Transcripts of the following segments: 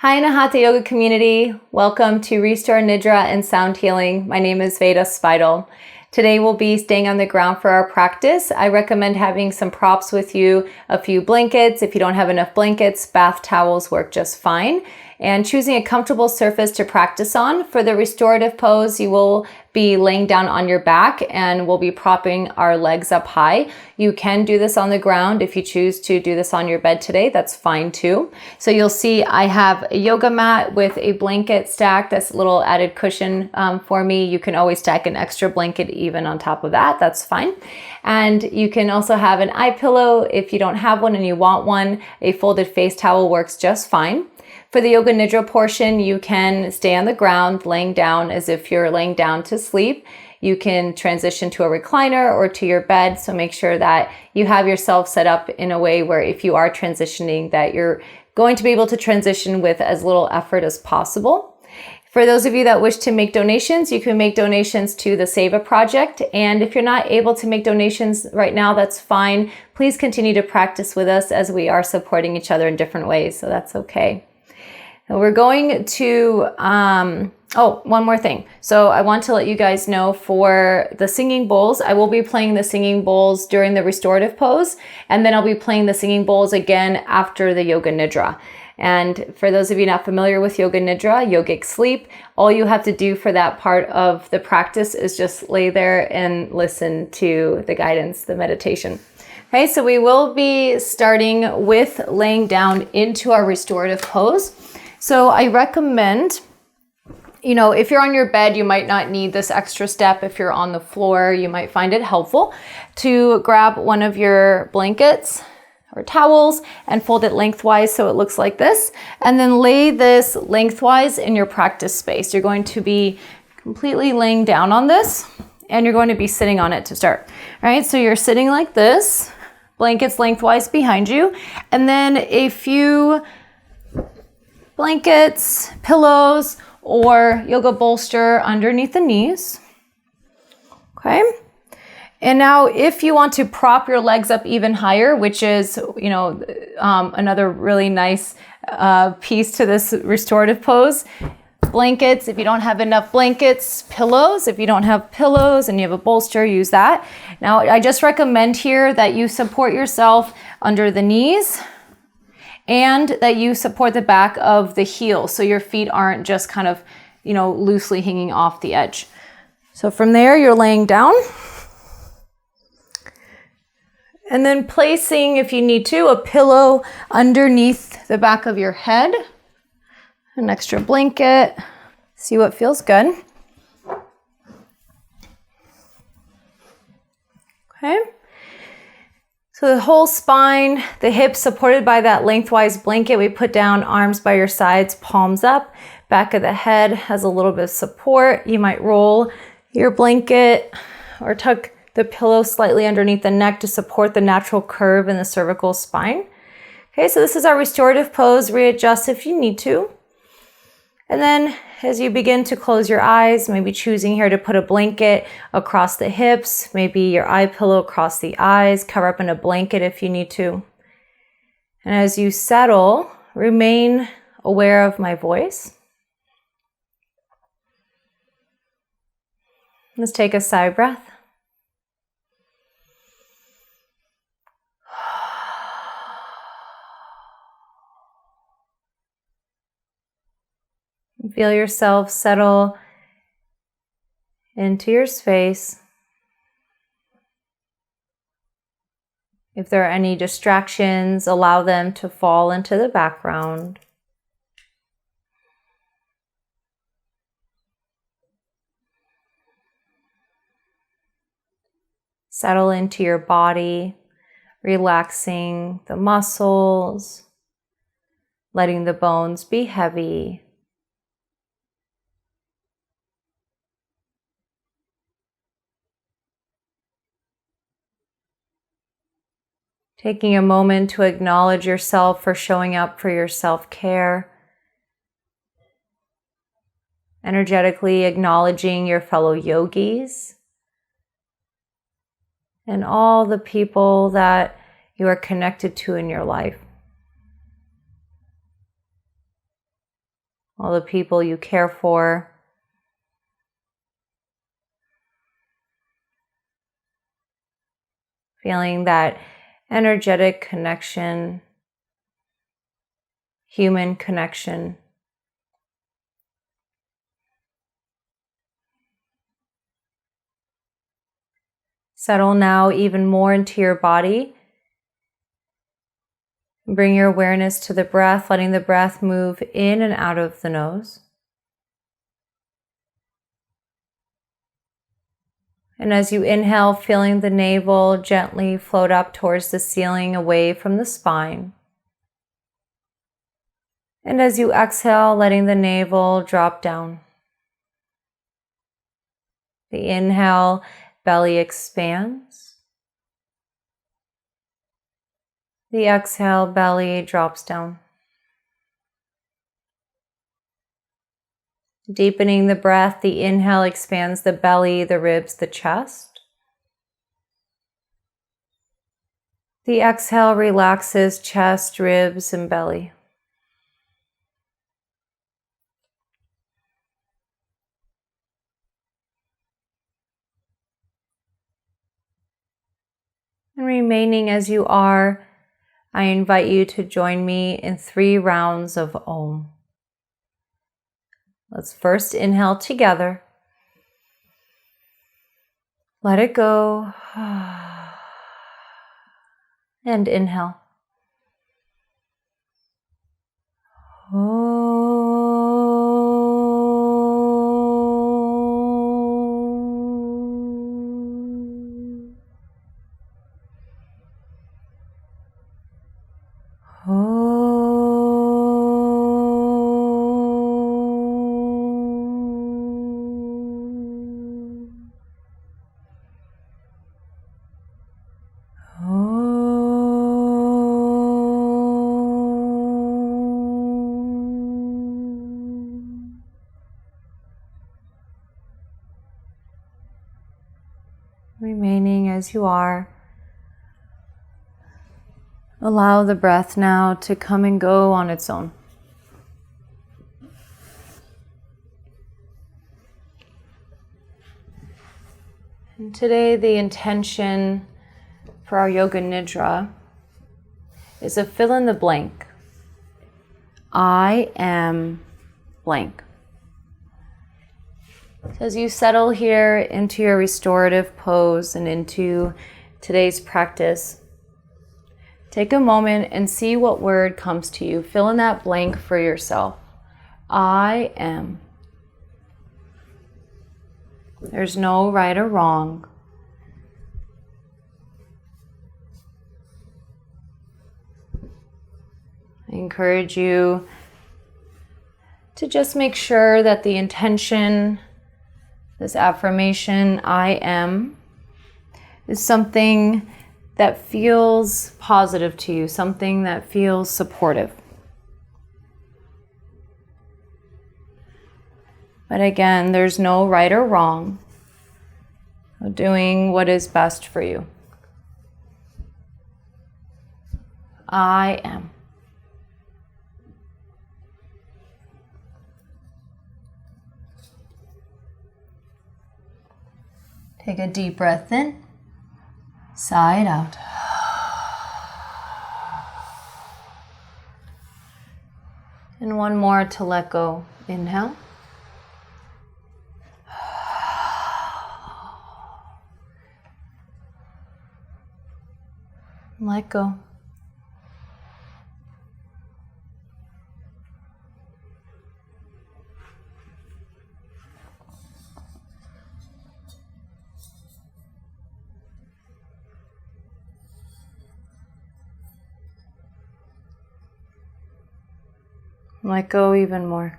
Hi Anahata Yoga community, welcome to Restorative Nidra and Sound Healing. My name is Veda Spidle. Today we'll be staying on the ground for our practice. I recommend having some props with you, a few blankets. If you don't have enough blankets, bath towels work just fine. And choosing a comfortable surface to practice on. For the restorative pose, you will be laying down on your back and we'll be propping our legs up high. You can do this on the ground. If you choose to do this on your bed today, that's fine too. So you'll see I have a yoga mat with a blanket stacked. That's a little added cushion for me. You can always stack an extra blanket even on top of that. That's fine. And you can also have an eye pillow. If you don't have one and you want one, a folded face towel works just fine. For the Yoga Nidra portion, you can stay on the ground, laying down as if you're laying down to sleep. You can transition to a recliner or to your bed. So make sure that you have yourself set up in a way where if you are transitioning, that you're going to be able to transition with as little effort as possible. For those of you that wish to make donations, you can make donations to the Save a Project. And if you're not able to make donations right now, that's fine. Please continue to practice with us as we are supporting each other in different ways. So that's okay. We're going to, one more thing. So I want to let you guys know for the singing bowls, I will be playing the singing bowls during the restorative pose, and then I'll be playing the singing bowls again after the Yoga Nidra. And for those of you not familiar with Yoga Nidra, yogic sleep, all you have to do for that part of the practice is just lay there and listen to the guidance, the meditation. Okay, so we will be starting with laying down into our restorative pose. So I recommend, if you're on your bed, you might not need this extra step. If you're on the floor, you might find it helpful to grab one of your blankets or towels and fold it lengthwise so it looks like this. And then lay this lengthwise in your practice space. You're going to be completely laying down on this and you're going to be sitting on it to start. All right, so you're sitting like this, blankets lengthwise behind you, and then a few blankets, pillows, or yoga bolster underneath the knees. Okay. And now if you want to prop your legs up even higher, which is, another really nice piece to this restorative pose, blankets, if you don't have enough blankets, pillows, if you don't have pillows and you have a bolster, use that. Now, I just recommend here that you support yourself under the knees, and that you support the back of the heel so your feet aren't just kind of, loosely hanging off the edge. So from there, you're laying down. And then placing, if you need to, a pillow underneath the back of your head. An extra blanket. See what feels good. Okay. So the whole spine, the hips supported by that lengthwise blanket. We put down arms by your sides, palms up. Back of the head has a little bit of support. You might roll your blanket or tuck the pillow slightly underneath the neck to support the natural curve in the cervical spine. Okay, so this is our restorative pose. Readjust if you need to. And then as you begin to close your eyes, maybe choosing here to put a blanket across the hips, maybe your eye pillow across the eyes, cover up in a blanket if you need to. And as you settle, remain aware of my voice. Let's take a sigh breath. Feel yourself settle into your space. If there are any distractions, allow them to fall into the background. Settle into your body, relaxing the muscles, letting the bones be heavy. Taking a moment to acknowledge yourself for showing up for your self-care. Energetically acknowledging your fellow yogis and all the people that you are connected to in your life. all the people you care for. Feeling that energetic connection, human connection. Settle now even more into your body. Bring your awareness to the breath, letting the breath move in and out of the nose. And as you inhale, feeling the navel gently float up towards the ceiling, away from the spine. And as you exhale, letting the navel drop down. The inhale, belly expands. The exhale, belly drops down. Deepening the breath, the inhale expands the belly, the ribs, the chest. The exhale relaxes chest, ribs, and belly. And remaining as you are, I invite you to join me in 3 rounds of Om. Let's first inhale together. Let it go. And inhale. Remaining as you are. Allow the breath now to come and go on its own. And today the intention for our Yoga Nidra is a fill in the blank. I am blank. So as you settle here into your restorative pose and into today's practice, take a moment and see what word comes to you. Fill in that blank for yourself. I am. There's no right or wrong. I encourage you to just make sure that the intention, this affirmation, I am, is something that feels positive to you, something that feels supportive. But again, there's no right or wrong. Doing what is best for you. I am. Take a deep breath in, sigh it out. And one more to let go. Inhale. Let go. Let go even more.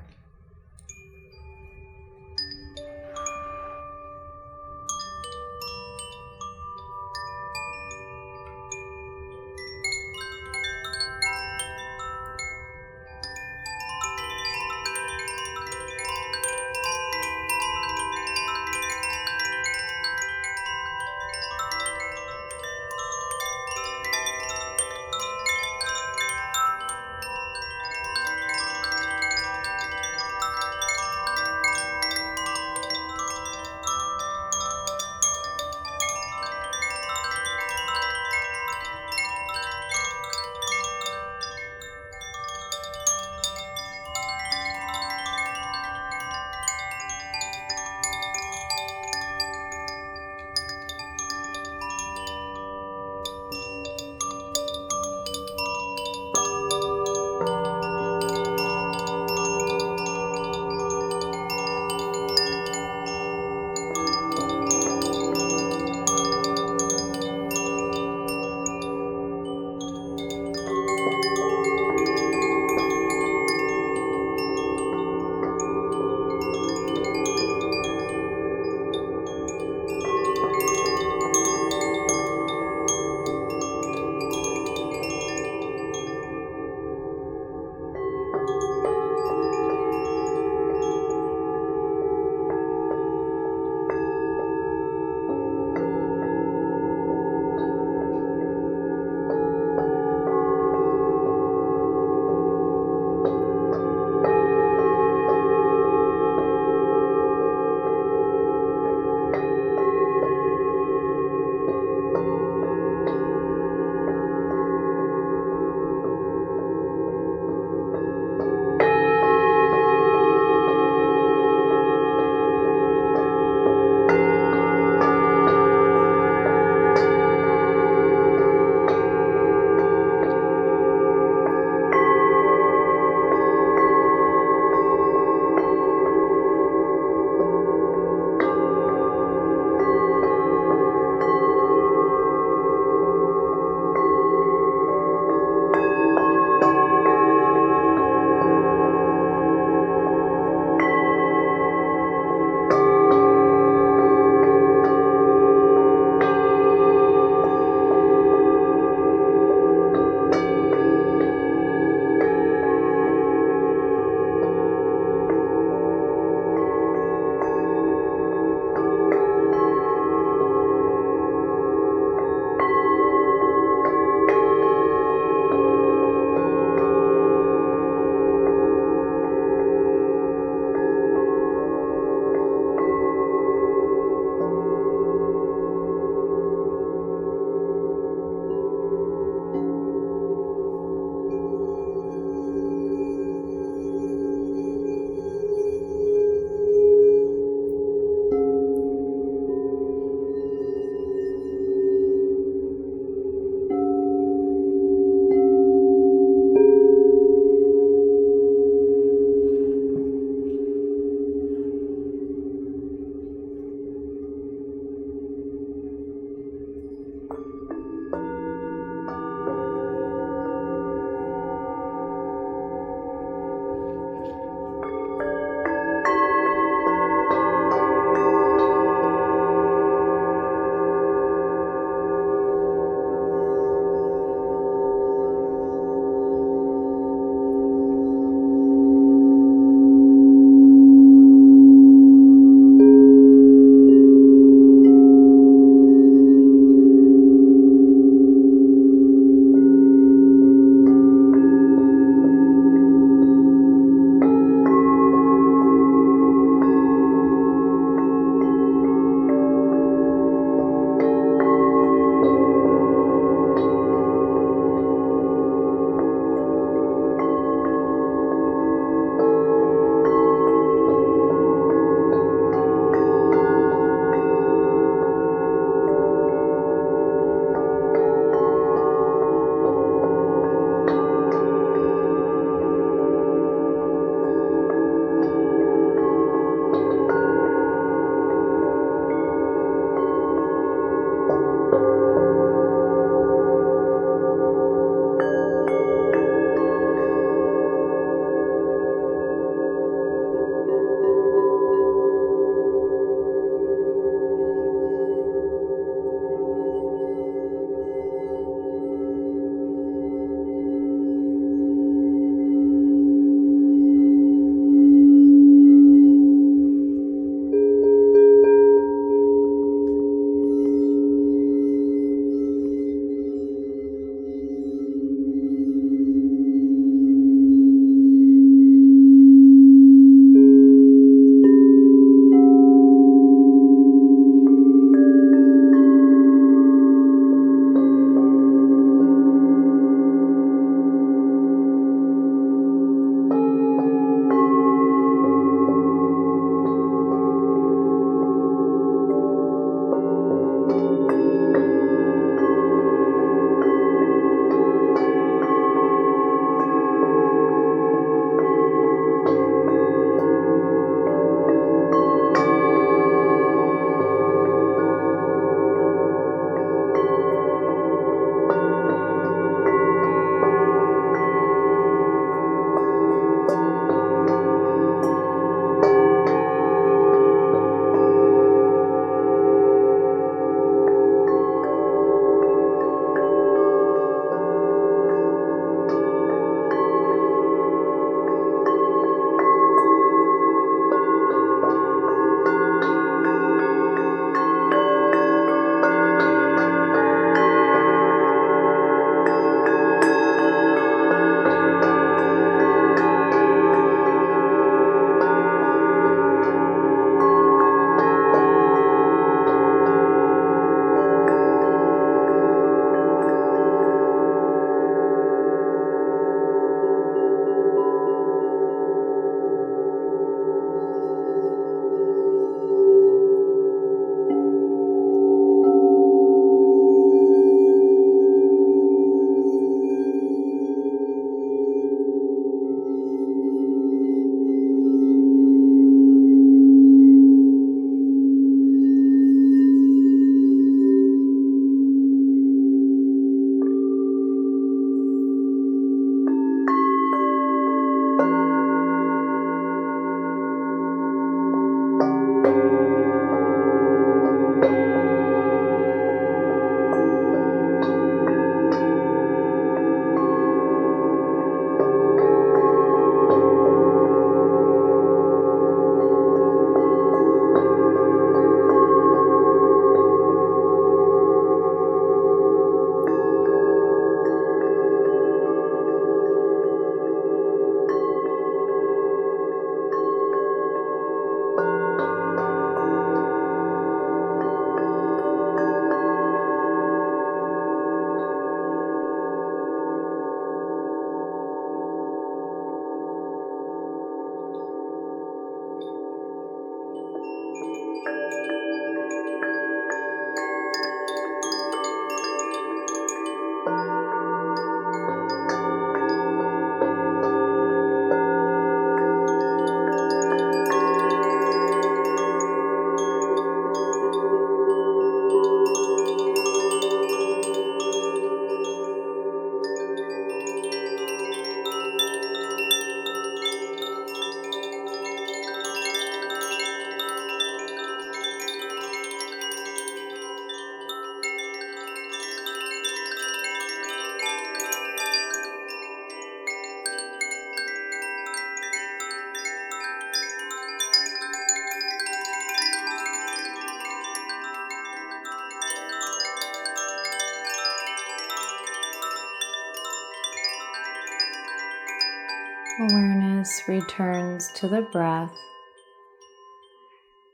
awareness returns to the breath,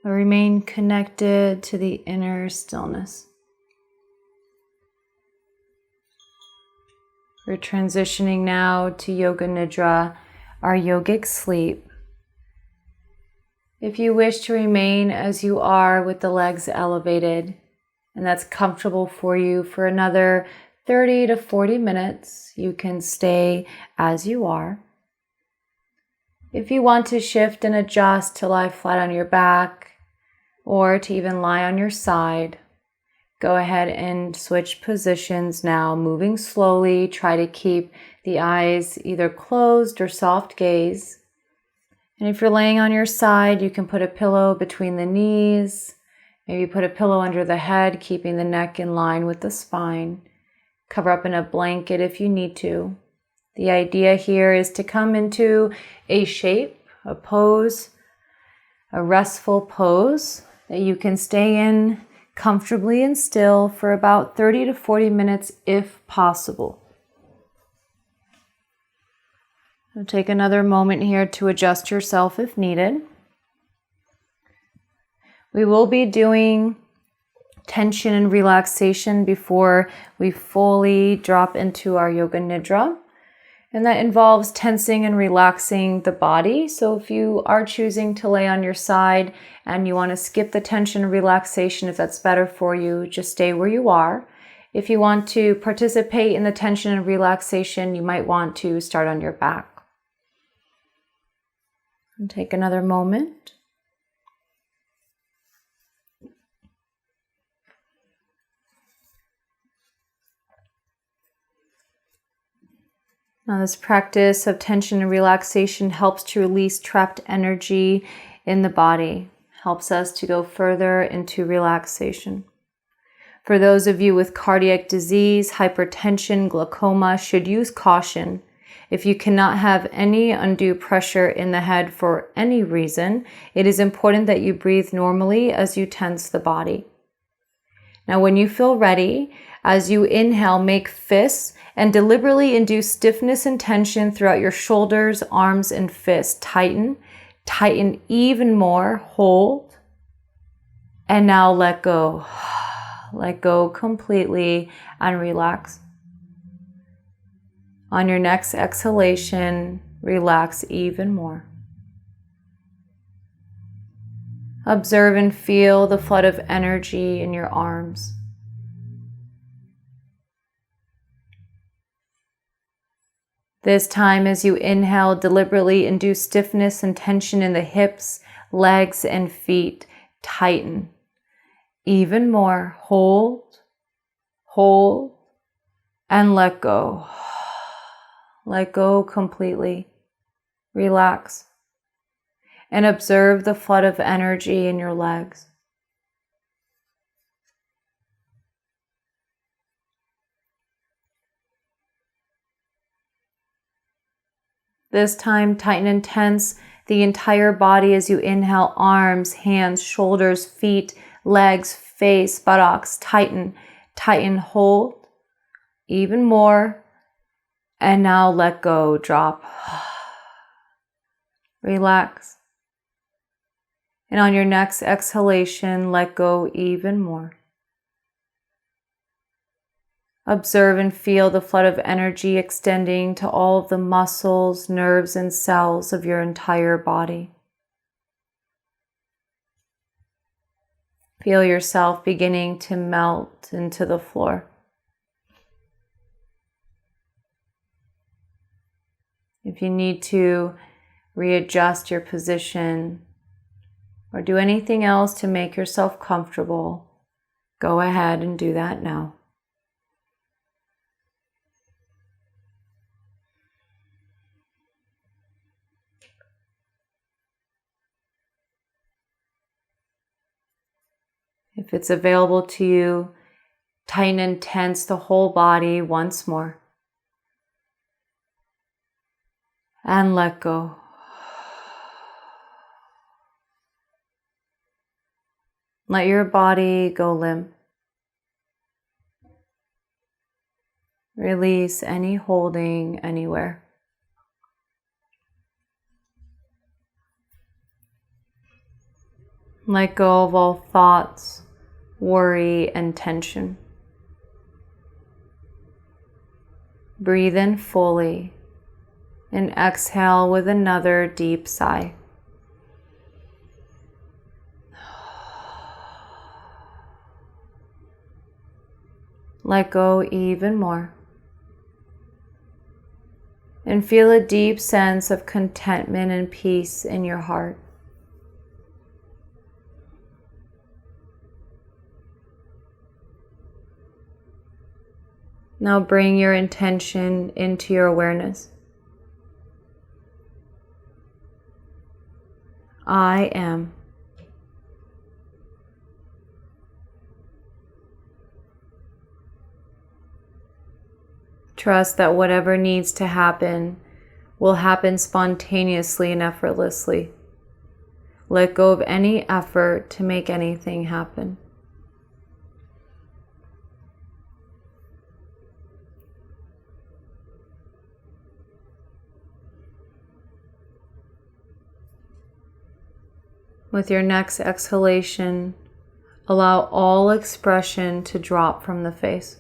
but remain connected to the inner stillness. We're transitioning now to Yoga Nidra, our yogic sleep. If you wish to remain as you are with the legs elevated, and that's comfortable for you for another 30 to 40 minutes, you can stay as you are. If you want to shift and adjust to lie flat on your back or to even lie on your side, go ahead and switch positions now, moving slowly. Try to keep the eyes either closed or soft gaze. And if you're laying on your side, you can put a pillow between the knees, maybe put a pillow under the head, keeping the neck in line with the spine. Cover up in a blanket if you need to. The idea here is to come into a shape, a pose, a restful pose that you can stay in comfortably and still for about 30 to 40 minutes if possible. So take another moment here to adjust yourself if needed. We will be doing tension and relaxation before we fully drop into our Yoga Nidra. And that involves tensing and relaxing the body. So if you are choosing to lay on your side and you want to skip the tension and relaxation, if that's better for you, just stay where you are. If you want to participate in the tension and relaxation, you might want to start on your back. And take another moment. Now, this practice of tension and relaxation helps to release trapped energy in the body, helps us to go further into relaxation. For those of you with cardiac disease, hypertension, glaucoma, should use caution. If you cannot have any undue pressure in the head for any reason, it is important that you breathe normally as you tense the body. Now, when you feel ready, as you inhale, make fists and deliberately induce stiffness and tension throughout your shoulders, arms, and fists. Tighten even more, hold, and now let go. Let go completely and relax. On your next exhalation, relax even more. Observe and feel the flood of energy in your arms. This time, as you inhale, deliberately induce stiffness and tension in the hips, legs, and feet. Tighten. Even more. Hold, and let go. Let go completely. Relax. And observe the flood of energy in your legs. This time, tighten and tense the entire body as you inhale. Arms, hands, shoulders, feet, legs, face, buttocks. Tighten, hold. Even more. And now let go, drop. Relax. And on your next exhalation, let go even more. Observe and feel the flood of energy extending to all of the muscles, nerves, and cells of your entire body. Feel yourself beginning to melt into the floor. If you need to readjust your position or do anything else to make yourself comfortable, go ahead and do that now. If it's available to you, tighten and tense the whole body once more. And let go. Let your body go limp. Release any holding anywhere. Let go of all thoughts, worry, and tension. Breathe in fully and exhale with another deep sigh. Let go even more. And feel a deep sense of contentment and peace in your heart. Now bring your intention into your awareness. I am. Trust that whatever needs to happen will happen spontaneously and effortlessly. Let go of any effort to make anything happen. With your next exhalation, allow all expression to drop from the face.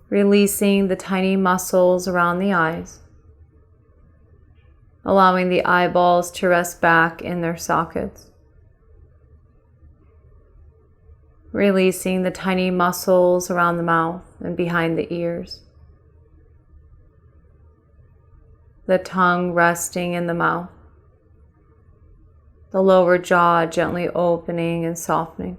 Releasing the tiny muscles around the eyes, allowing the eyeballs to rest back in their sockets. Releasing the tiny muscles around the mouth and behind the ears. The tongue resting in the mouth. The lower jaw gently opening and softening.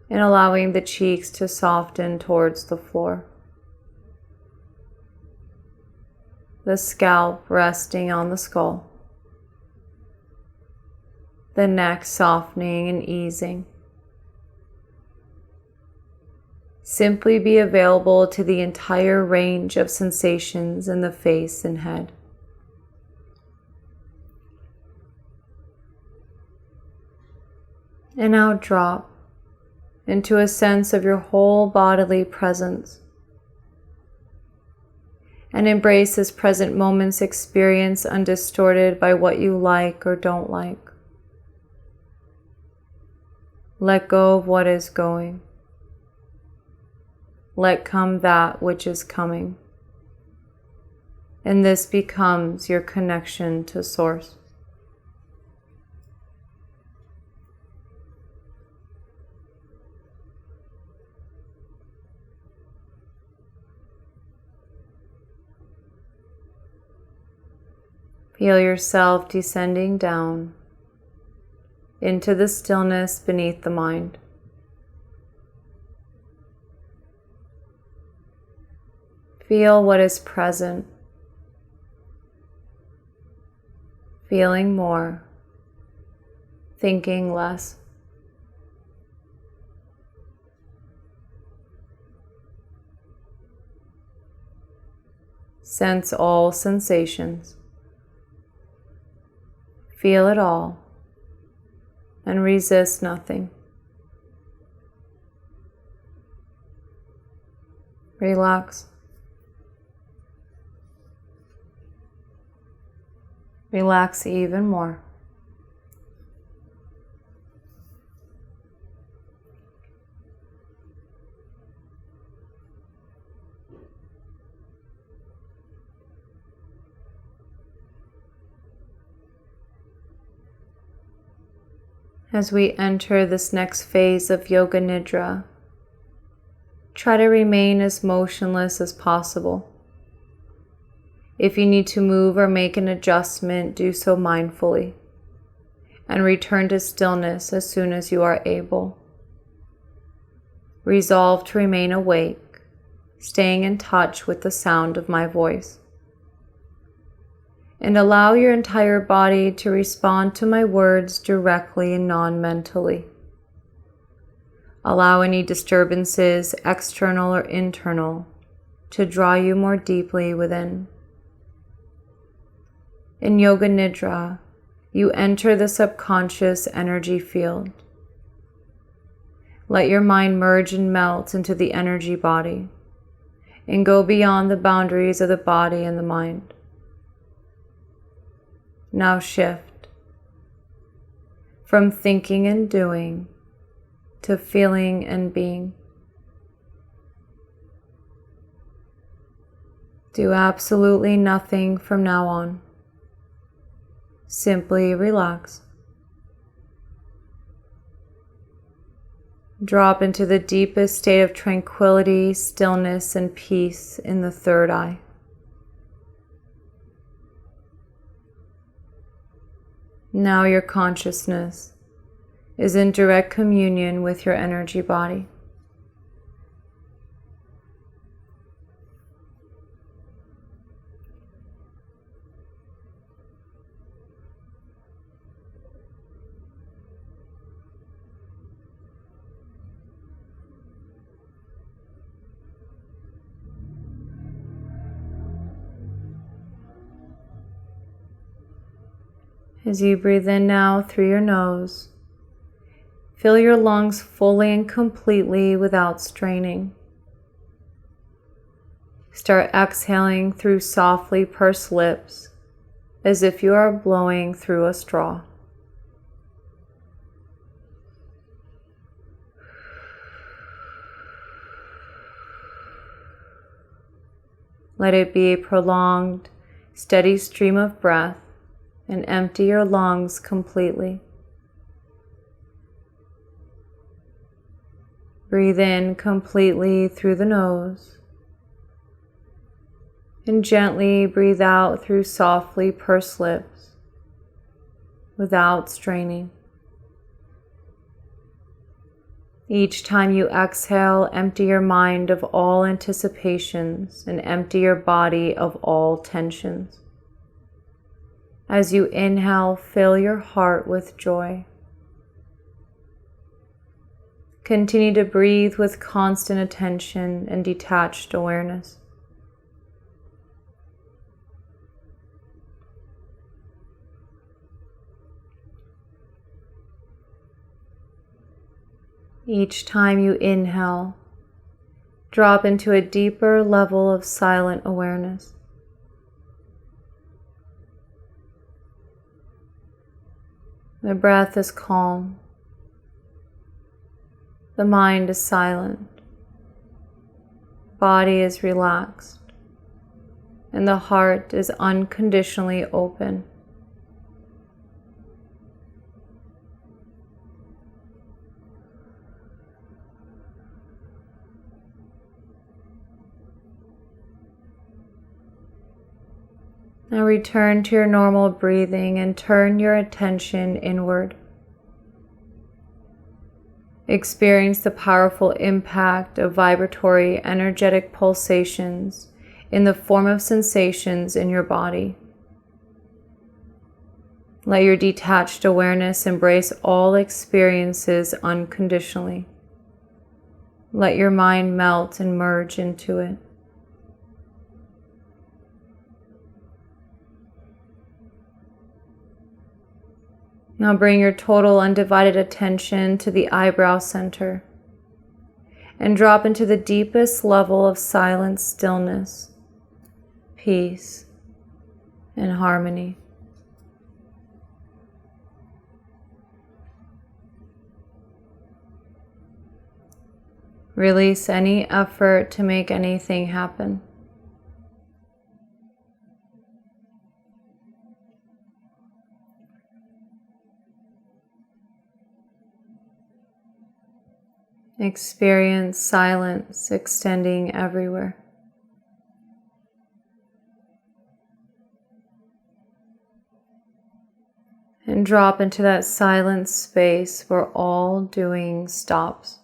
And allowing the cheeks to soften towards the floor. The scalp resting on the skull. The neck softening and easing. Simply be available to the entire range of sensations in the face and head. And now drop into a sense of your whole bodily presence. And embrace this present moment's experience undistorted by what you like or don't like. Let go of what is going. Let come that which is coming. And this becomes your connection to Source. Feel yourself descending down into the stillness beneath the mind. Feel what is present. Feeling more, thinking less. Sense all sensations. Feel it all and resist nothing. Relax. Relax even more. As we enter this next phase of Yoga Nidra, try to remain as motionless as possible. If you need to move or make an adjustment, do so mindfully, and return to stillness as soon as you are able. Resolve to remain awake, staying in touch with the sound of my voice. And allow your entire body to respond to my words directly and non-mentally. Allow any disturbances, external or internal, to draw you more deeply within. In Yoga Nidra, you enter the subconscious energy field. Let your mind merge and melt into the energy body and go beyond the boundaries of the body and the mind. Now shift from thinking and doing to feeling and being. Do absolutely nothing from now on. Simply relax. Drop into the deepest state of tranquility, stillness, and peace in the third eye. Now your consciousness is in direct communion with your energy body. As you breathe in now through your nose, fill your lungs fully and completely without straining. Start exhaling through softly pursed lips, as if you are blowing through a straw. Let it be a prolonged, steady stream of breath, and empty your lungs completely. Breathe in completely through the nose, and gently breathe out through softly pursed lips, without straining. Each time you exhale, empty your mind of all anticipations and empty your body of all tensions. As you inhale, fill your heart with joy. Continue to breathe with constant attention and detached awareness. Each time you inhale, drop into a deeper level of silent awareness. The breath is calm. The mind is silent. Body is relaxed. And the heart is unconditionally open. Now return to your normal breathing and turn your attention inward. Experience the powerful impact of vibratory, energetic pulsations in the form of sensations in your body. Let your detached awareness embrace all experiences unconditionally. Let your mind melt and merge into it. Now bring your total undivided attention to the eyebrow center and drop into the deepest level of silent stillness, peace, and harmony. Release any effort to make anything happen. Experience silence extending everywhere. And drop into that silent space where all doing stops.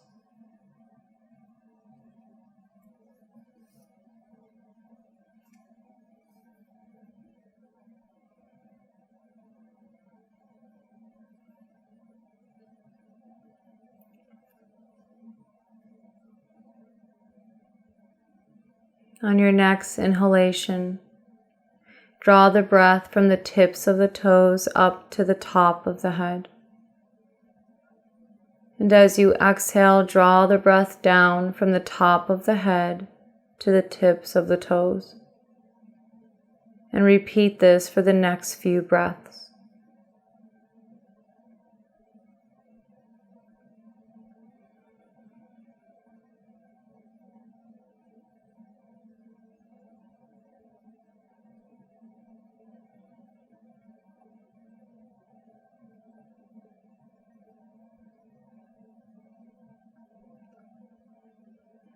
On your next inhalation, draw the breath from the tips of the toes up to the top of the head. And as you exhale, draw the breath down from the top of the head to the tips of the toes. And repeat this for the next few breaths.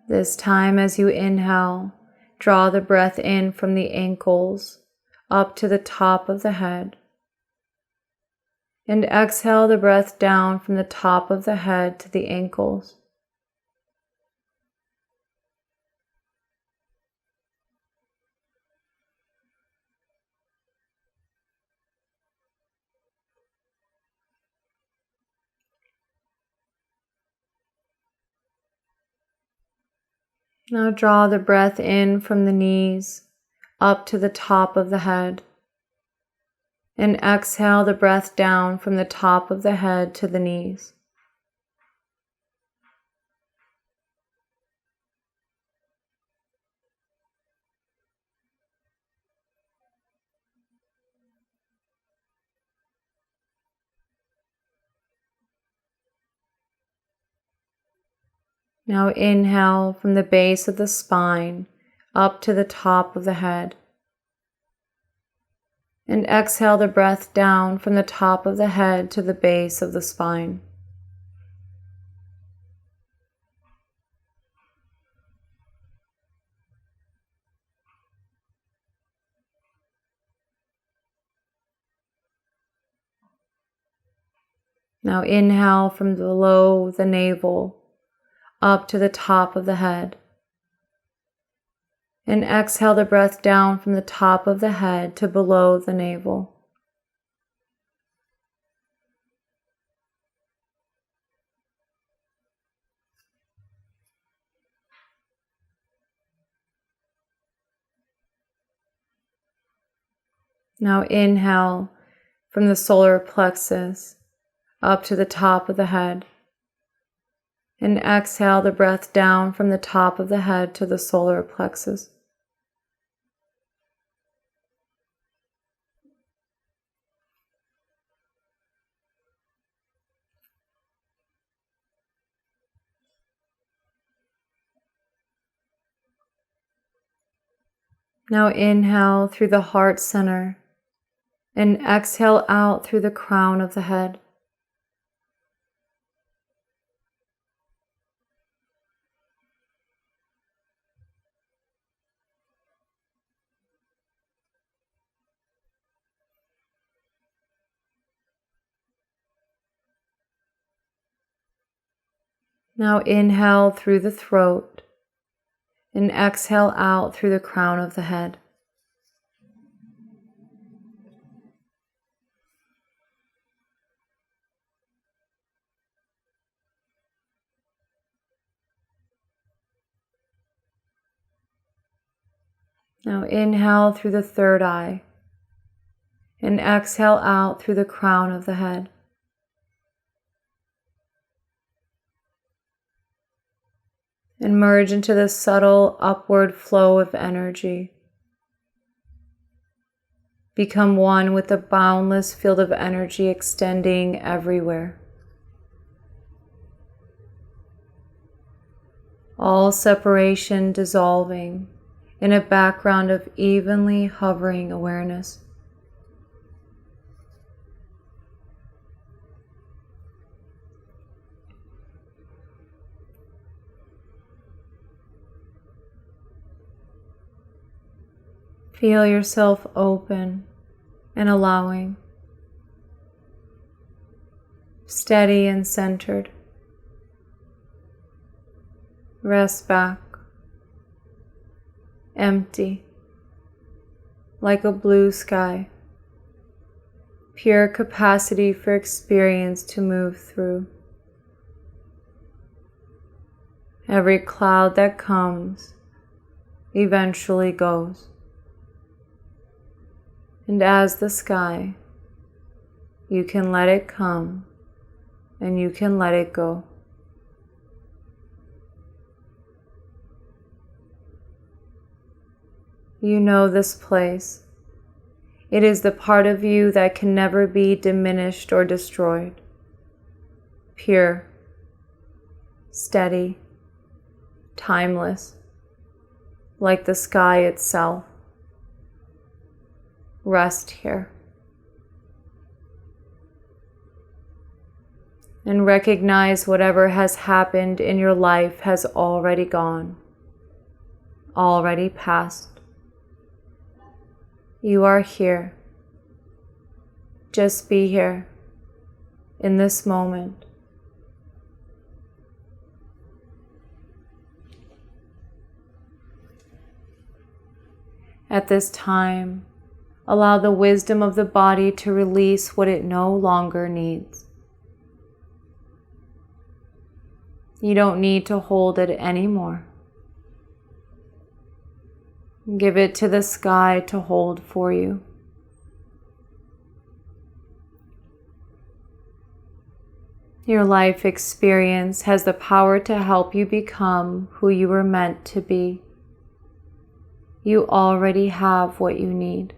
This time, as you inhale, draw the breath in from the ankles up to the top of the head. And exhale the breath down from the top of the head to the ankles. Now draw the breath in from the knees up to the top of the head. And exhale the breath down from the top of the head to the knees. Now inhale from the base of the spine up to the top of the head. And exhale the breath down from the top of the head to the base of the spine. Now inhale from below the navel up to the top of the head. And exhale the breath down from the top of the head to below the navel. Now inhale from the solar plexus up to the top of the head. And exhale the breath down from the top of the head to the solar plexus. Now inhale through the heart center and exhale out through the crown of the head. Now inhale through the throat and exhale out through the crown of the head. Now inhale through the third eye and exhale out through the crown of the head. And merge into the subtle upward flow of energy. Become one with the boundless field of energy extending everywhere. All separation dissolving in a background of evenly hovering awareness. Feel yourself open and allowing, steady and centered. Rest back, empty, like a blue sky, pure capacity for experience to move through. Every cloud that comes eventually goes. And as the sky, you can let it come and you can let it go. You know this place It is the part of you that can never be diminished or destroyed. Pure, steady, timeless, like the sky itself. Rest here. And recognize whatever has happened in your life has already gone, already passed. You are here. Just be here in this moment. At this time, allow the wisdom of the body to release what it no longer needs. You don't need to hold it anymore. Give it to the sky to hold for you. Your life experience has the power to help you become who you were meant to be. You already have what you need.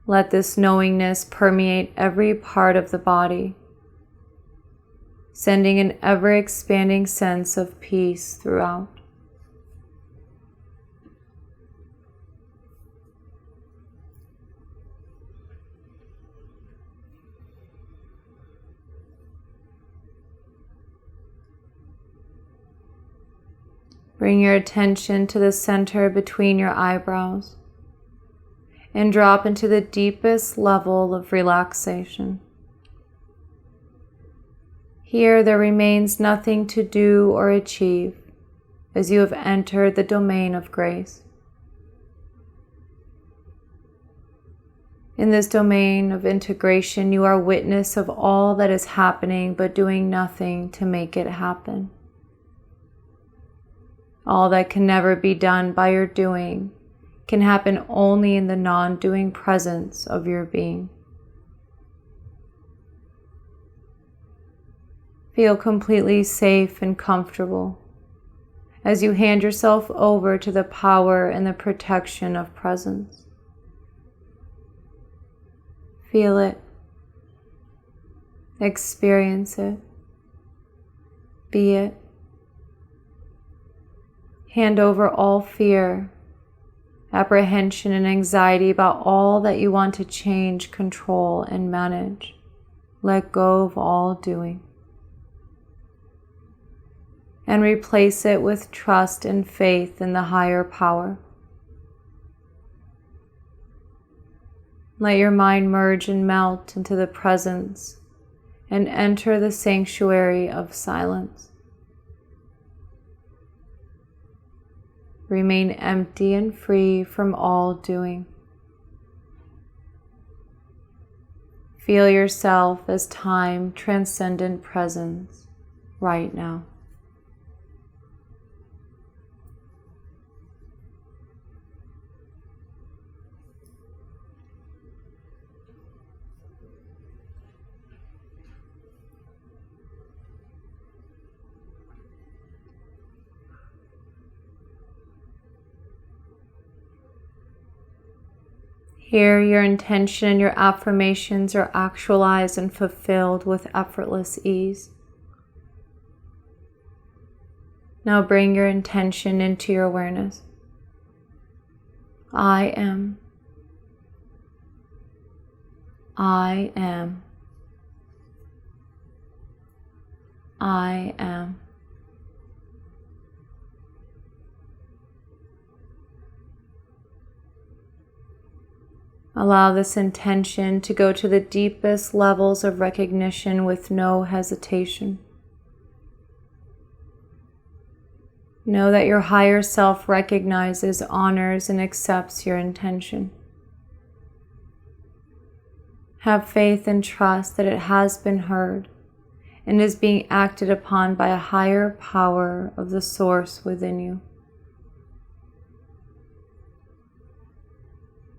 Let this knowingness permeate every part of the body, sending an ever-expanding sense of peace throughout. Bring your attention to the center between your eyebrows and drop into the deepest level of relaxation. Here there remains nothing to do or achieve as you have entered the domain of grace. In this domain of integration, you are witness of all that is happening but doing nothing to make it happen. All that can never be done by your doing can happen only in the non-doing presence of your being. Feel completely safe and comfortable as you hand yourself over to the power and the protection of presence. Feel it. Experience it. Be it. Hand over all fear, apprehension, and anxiety about all that you want to change, control, and manage. Let go of all doing. And replace it with trust and faith in the higher power. Let your mind merge and melt into the presence and enter the sanctuary of silence. Remain empty and free from all doing. Feel yourself as time transcendent presence right now. Here, your intention and your affirmations are actualized and fulfilled with effortless ease. Now bring your intention into your awareness. I am. I am. I am. Allow this intention to go to the deepest levels of recognition with no hesitation. Know that your higher self recognizes, honors, and accepts your intention. Have faith and trust that it has been heard and is being acted upon by a higher power of the source within you.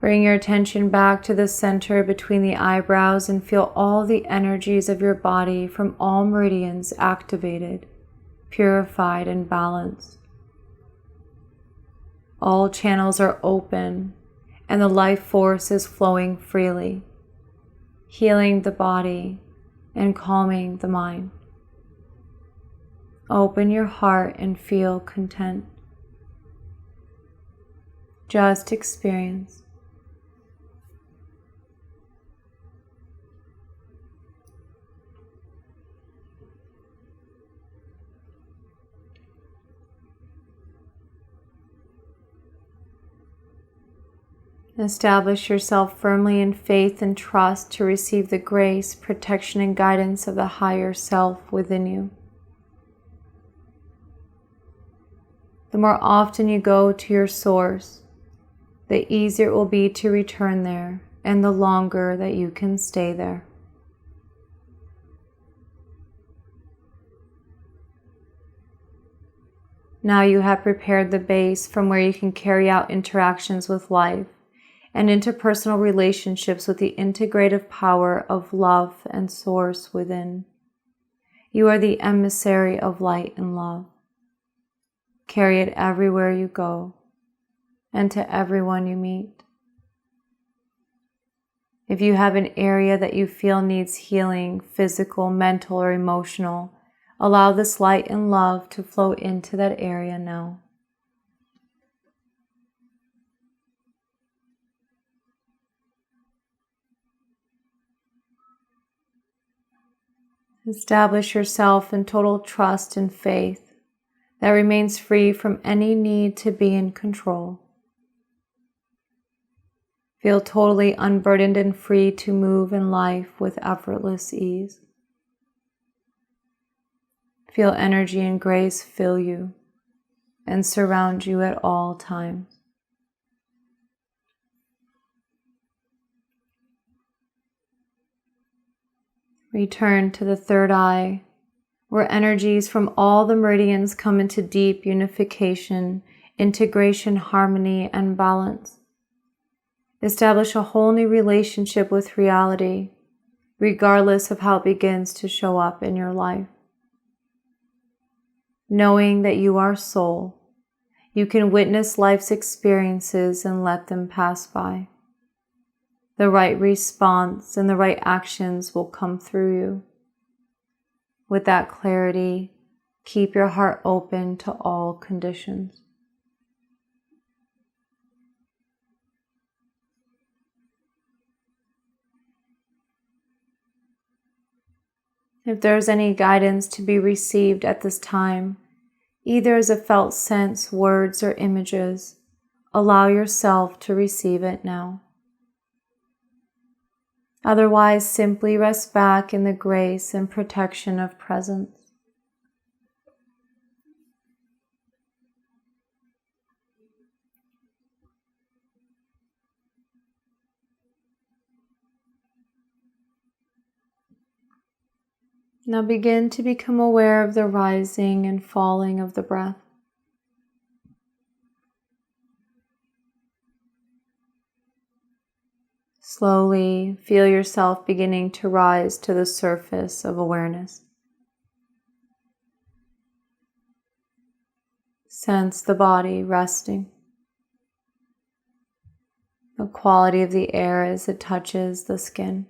Bring your attention back to the center between the eyebrows and feel all the energies of your body from all meridians activated, purified, and balanced. All channels are open and the life force is flowing freely, healing the body and calming the mind. Open your heart and feel content. Just experience. Establish yourself firmly in faith and trust to receive the grace, protection, and guidance of the higher self within you. The more often you go to your source, the easier it will be to return there, and the longer that you can stay there. Now you have prepared the base from where you can carry out interactions with life and interpersonal relationships with the integrative power of love and source within. You are the emissary of light and love. Carry it everywhere you go and to everyone you meet. If you have an area that you feel needs healing, physical, mental, or emotional, allow this light and love to flow into that area now. Establish yourself in total trust and faith that remains free from any need to be in control. Feel totally unburdened and free to move in life with effortless ease. Feel energy and grace fill you and surround you at all times. Return to the third eye, where energies from all the meridians come into deep unification, integration, harmony, and balance. Establish a whole new relationship with reality, regardless of how it begins to show up in your life. Knowing that you are soul, you can witness life's experiences and let them pass by. The right response and the right actions will come through you. With that clarity, keep your heart open to all conditions. If there's any guidance to be received at this time, either as a felt sense, words, or images, allow yourself to receive it now. Otherwise, simply rest back in the grace and protection of presence. Now begin to become aware of the rising and falling of the breath. Slowly feel yourself beginning to rise to the surface of awareness. Sense the body resting. The quality of the air as it touches the skin.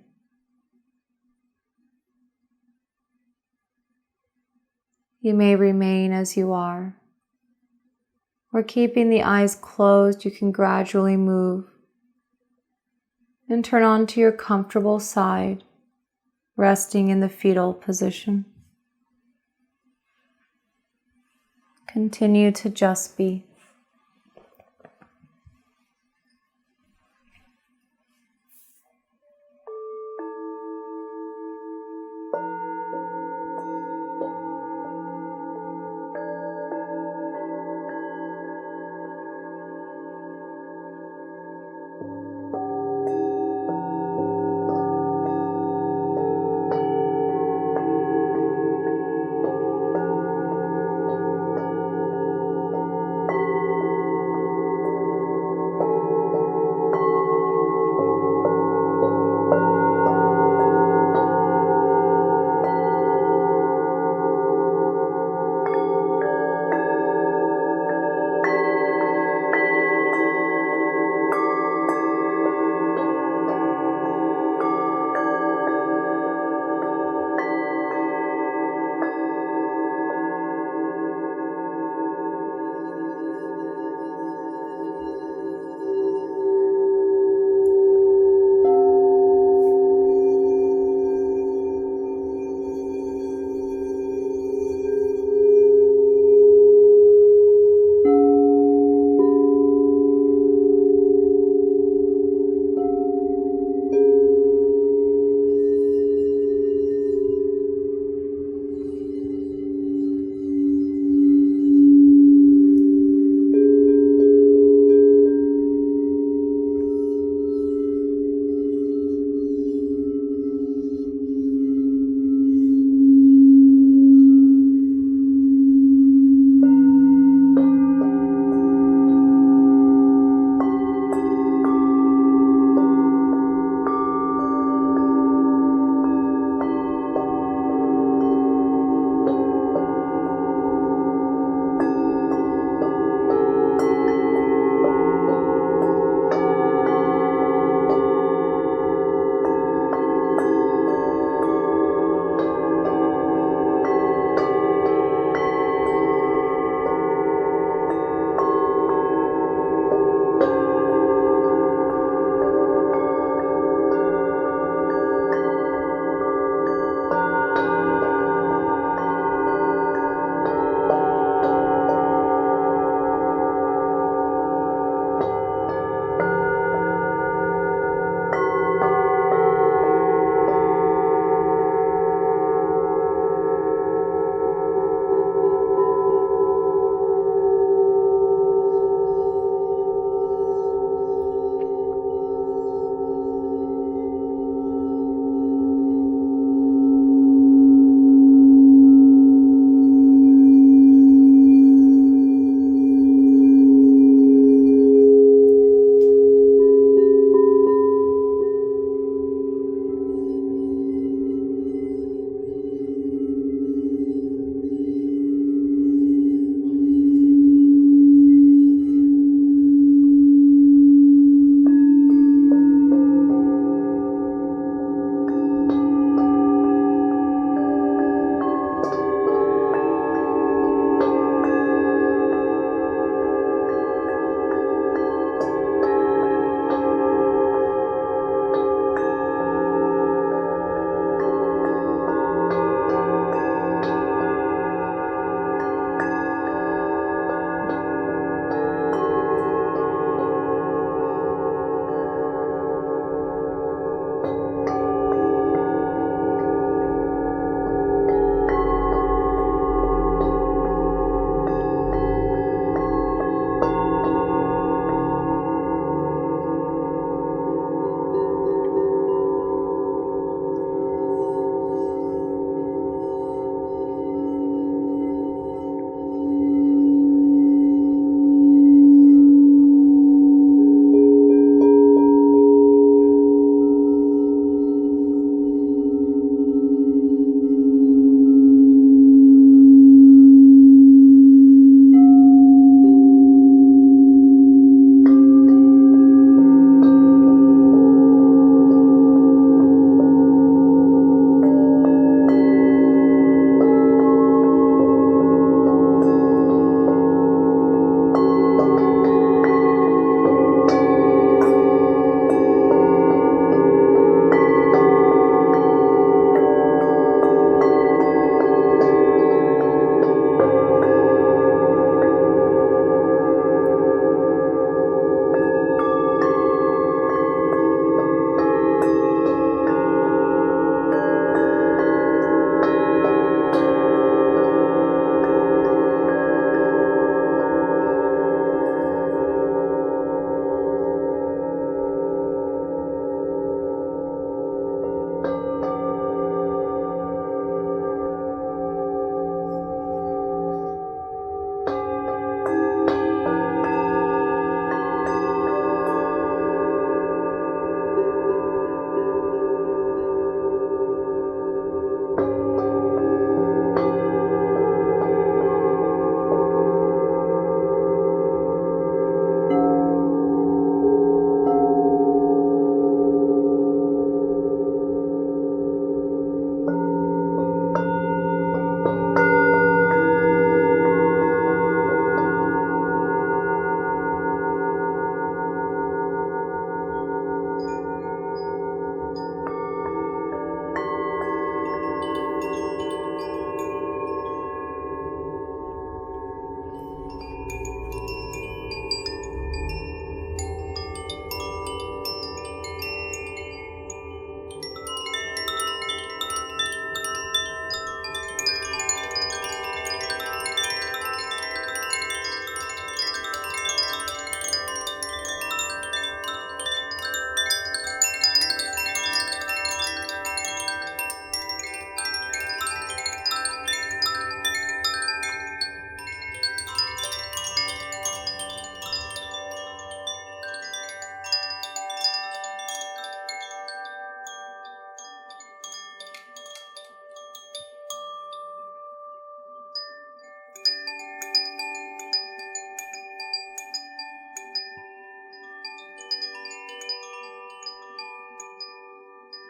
You may remain as you are, or keeping the eyes closed, you can gradually move and turn onto your comfortable side, resting in the fetal position. Continue to just be.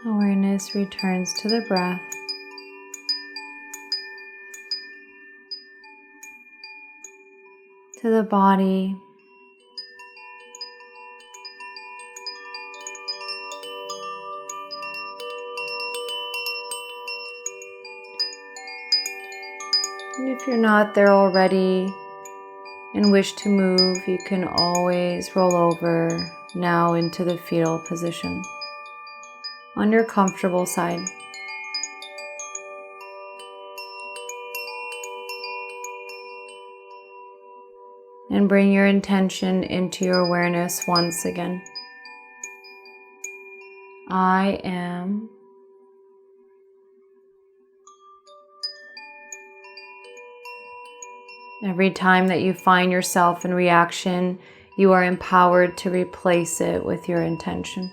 Awareness returns to the breath. To the body. And if you're not there already and wish to move, you can always roll over now into the fetal position on your comfortable side. And bring your intention into your awareness once again. I am. Every time that you find yourself in reaction, you are empowered to replace it with your intention.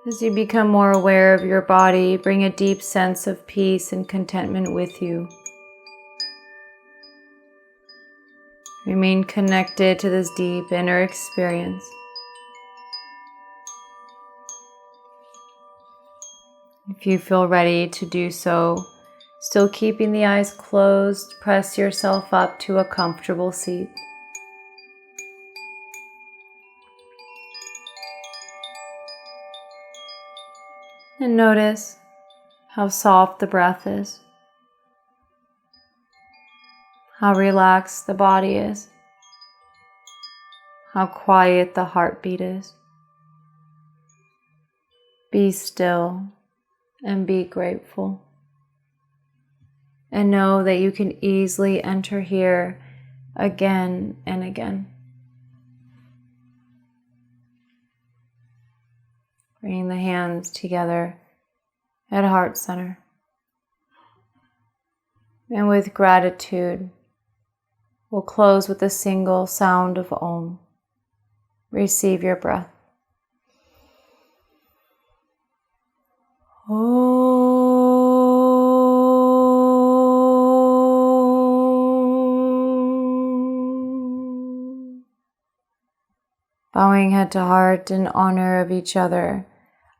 As you become more aware of your body, bring a deep sense of peace and contentment with you. Remain connected to this deep inner experience. If you feel ready to do so, still keeping the eyes closed, press yourself up to a comfortable seat. And notice how soft the breath is, how relaxed the body is, how quiet the heartbeat is. Be still and be grateful. And know that you can easily enter here again and again. Bring the hands together at heart center. And with gratitude, we'll close with a single sound of Om. Receive your breath. Bowing head to heart in honor of each other,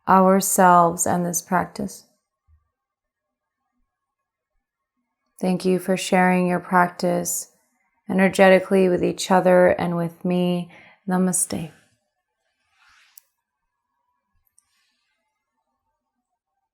ourselves, and this practice. Thank you for sharing your practice energetically with each other and with me. Namaste.